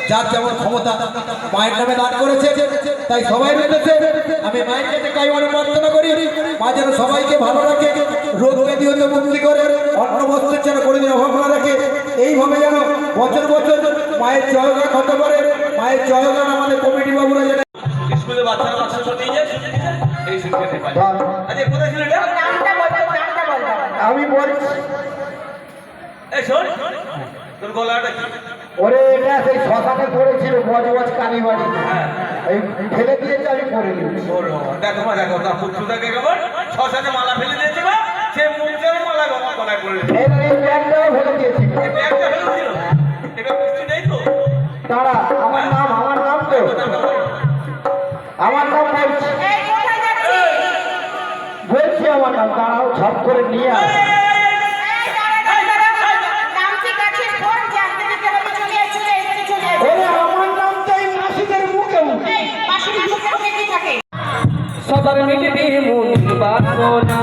যার যেমন ক্ষমতা মায়ের নামে দান করেছে, তাই সবাই মিলেছে। আমি মায়ের কাছে কাইমানে প্রার্থনা করি, মা যেন সবাইকে ভালো রাখে, রোগ ব্যাধি হতে মুক্তি করে, অন্ন বস্ত্রের যেন করে দিন অভাব না রাখে। এইভাবে যেন বছর বছর মায়ের জয়গান হতে পারে। মায়ের জয়গান আমাদের কমিটি বাবুরা যেন স্কুলে বাচ্চারা বাচ্চা নিয়ে যায় এই শিক্ষাতে পায়। আচ্ছা কোথায় ছিল এটা? আমি বলছি এই শোন, তোর গলাটা কি? ওরে এটা সেই শ্মশানে পড়েছিল বজবজ কালীবাড়ি, এই ফেলে দিয়েছে, আমি পড়ে দিয়েছি। দেখো মা, দেখো তা পুত্রটাকে কেমন শ্মশানে মালা ফেলে দিয়েছে বা সে মুখের মালা গলায় পড়ে দিয়েছে। এই ব্যাগটাও ফেলে দিয়েছি। এই ব্যাগটা ফেলেছিল, এটা বুঝছি নেই তো। তারা আমার নাম তো আমার নাম বলছি বলছি আমার নাম, তারাও ছপ করে নিয়ে আসে। আমার নাম তো এই মাসিদের মুখে মুখে। সবার মিটবে মন বাসনা